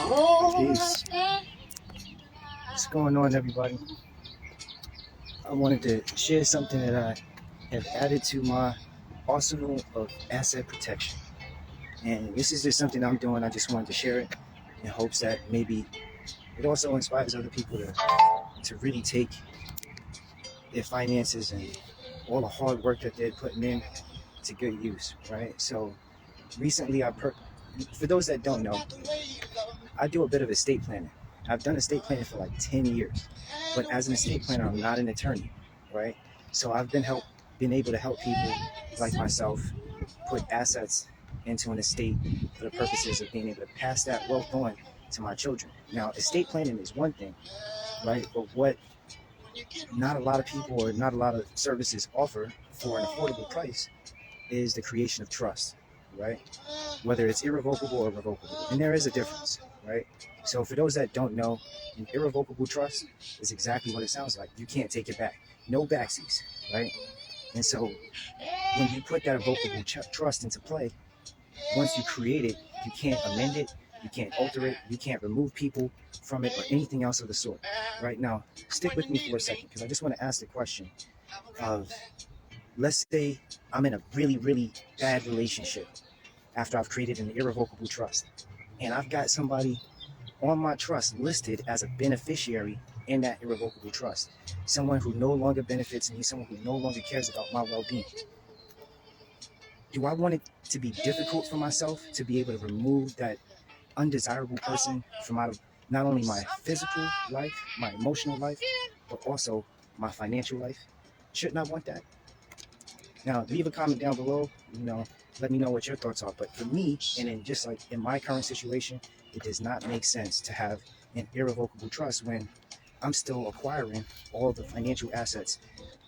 Peace. What's going on, everybody? I wanted to share something that I have added to my arsenal of asset protection. And this is just something I'm doing. I just wanted to share it in hopes that maybe it also inspires other people to really take their finances and all the hard work that they're putting in to good use, right? So recently, for those that don't know, I do a bit of estate planning. I've done estate planning for like 10 years, but as an estate planner, I'm not an attorney, right? So I've been able to help people like myself put assets into an estate for the purposes of being able to pass that wealth on to my children. Now, estate planning is one thing, right? But what not a lot of people or not a lot of services offer for an affordable price is the creation of trust, right? Whether it's irrevocable or revocable. And there is a difference, right? So for those that don't know, an irrevocable trust is exactly what it sounds like. You can't take it back. No backsies, right? And so when you put that irrevocable trust into play, once you create it, you can't amend it, you can't alter it, you can't remove people from it or anything else of the sort. Right now, stick with me for a second because I just want to ask the question of, let's say I'm in a really, really bad relationship after I've created an irrevocable trust. And I've got somebody on my trust listed as a beneficiary in that irrevocable trust. Someone who no longer benefits me, someone who no longer cares about my well-being. Do I want it to be difficult for myself to be able to remove that undesirable person from out of not only my physical life, my emotional life, but also my financial life? Shouldn't I want that? Now, leave a comment down below, let me know what your thoughts are. But for me, and in just like in my current situation, it does not make sense to have an irrevocable trust when I'm still acquiring all the financial assets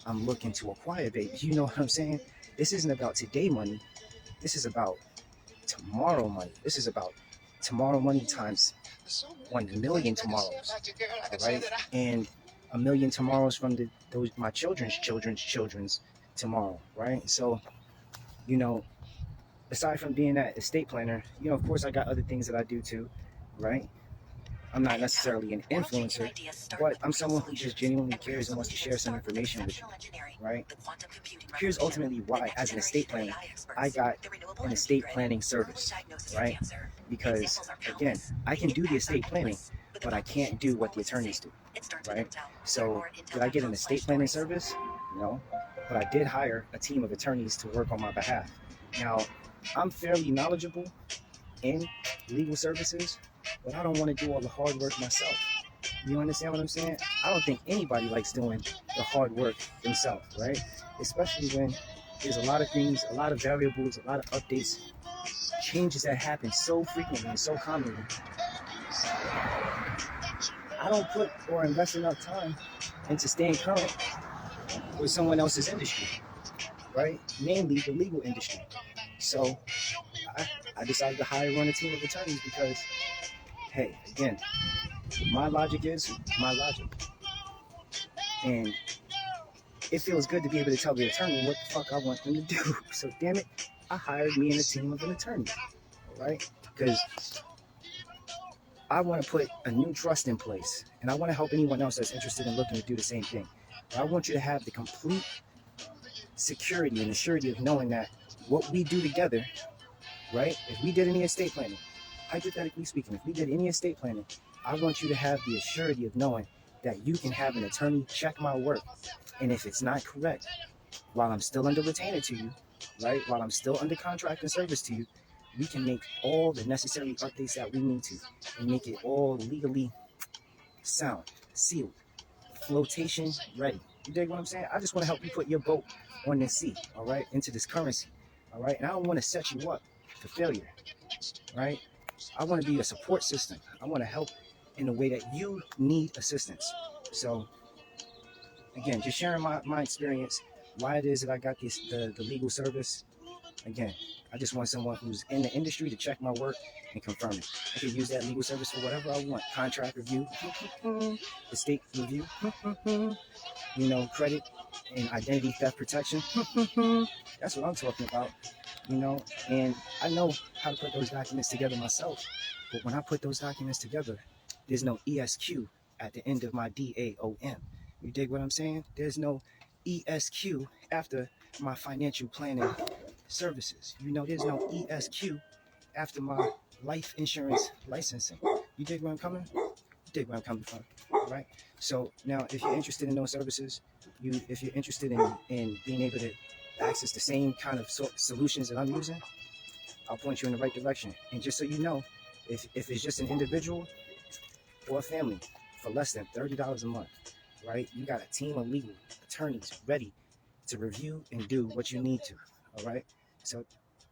I'm looking to acquire, baby. You know what I'm saying? This isn't about today money. This is about tomorrow money. This is about tomorrow money times 1 million tomorrows, all right? And a million tomorrows from my children's tomorrow, right? So, aside from being that estate planner, of course I got other things that I do too, right? I'm not necessarily an influencer, but I'm someone who just genuinely cares and wants to share some information with you, right? Here's ultimately why, as an estate planner, I got an estate planning service, right? Because, again, I can do the estate planning, but I can't do what the attorneys do, right? So, did I get an estate planning service? No, but I did hire a team of attorneys to work on my behalf. Now, I'm fairly knowledgeable in legal services, but I don't want to do all the hard work myself. You understand what I'm saying? I don't think anybody likes doing the hard work themselves, right? Especially when there's a lot of things, a lot of variables, a lot of updates, changes that happen so frequently and so commonly. I don't put or invest enough time into staying current with someone else's industry, right? Namely the legal industry. So I decided to hire on a team of attorneys because, hey, again, my logic is my logic. And it feels good to be able to tell the attorney what the fuck I want them to do. So damn it, I hired me and a team of an attorney, right? Because I want to put a new trust in place, and I want to help anyone else that's interested in looking to do the same thing. But I want you to have the complete security and the surety of knowing that what we do together, right? If we did any estate planning, hypothetically speaking, if we did any estate planning, I want you to have the surety of knowing that you can have an attorney check my work. And if it's not correct, while I'm still under retainer to you, right? While I'm still under contract and service to you, we can make all the necessary updates that we need to and make it all legally sound, sealed, flotation ready. You dig what I'm saying? I just want to help you put your boat on this sea, all right, into this currency, all right? And I don't want to set you up for failure, right? I want to be a support system. I want to help in the way that you need assistance. So, again, just sharing my experience, why it is that I got the legal service. Again, I just want someone who's in the industry to check my work and confirm it. I can use that legal service for whatever I want. Contract review, estate review, credit and identity theft protection. That's what I'm talking about. you know, and I know how to put those documents together myself. But when I put those documents together, there's no ESQ at the end of my DAOM. You dig what I'm saying? There's no ESQ after my financial planning services. You know, there's no ESQ after my life insurance licensing. You dig where I'm coming? You dig where I'm coming from, right? So now, if you're interested in those services, if you're interested in being able to access the same kind of solutions that I'm using, I'll point you in the right direction. And just so you know, if it's just an individual or a family for less than $30 a month, right? You got a team of legal attorneys ready to review and do what you need to, all right? So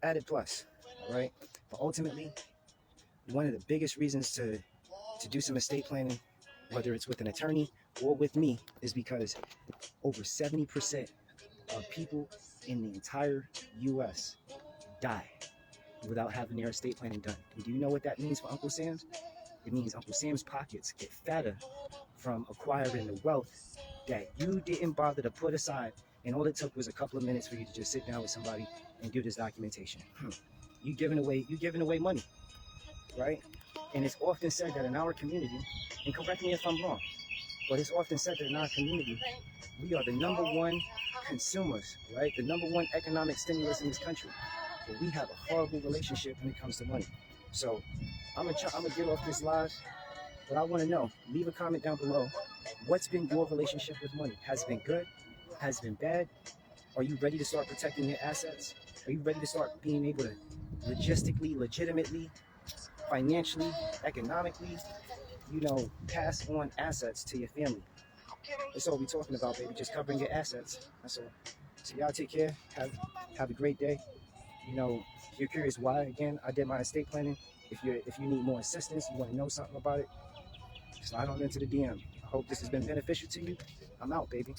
added plus, all right? But ultimately, one of the biggest reasons to do some estate planning, whether it's with an attorney or with me, is because over 70% of people in the entire U.S. die without having their estate planning done. And do you know what that means for Uncle Sam's? It means Uncle Sam's pockets get fatter from acquiring the wealth that you didn't bother to put aside, and all it took was a couple of minutes for you to just sit down with somebody and do this documentation. You giving away money, right? And it's often said that in our community, and correct me if I'm wrong, but it's often said that in our community, we are the number one consumers, right? The number one economic stimulus in this country. But we have a horrible relationship when it comes to money. So I'm gonna get off this live, but I want to know. Leave a comment down below. What's been your relationship with money? Has it been good? Has it been bad? Are you ready to start protecting your assets? Are you ready to start being able to logistically, legitimately, financially, economically, pass on assets to your family? That's all we're talking about, baby. Just covering your assets. That's all. So y'all take care. Have a great day. If you're curious why, again, I did my estate planning. If you need more assistance, you want to know something about it, slide on into the DM. I hope this has been beneficial to you. I'm out, baby.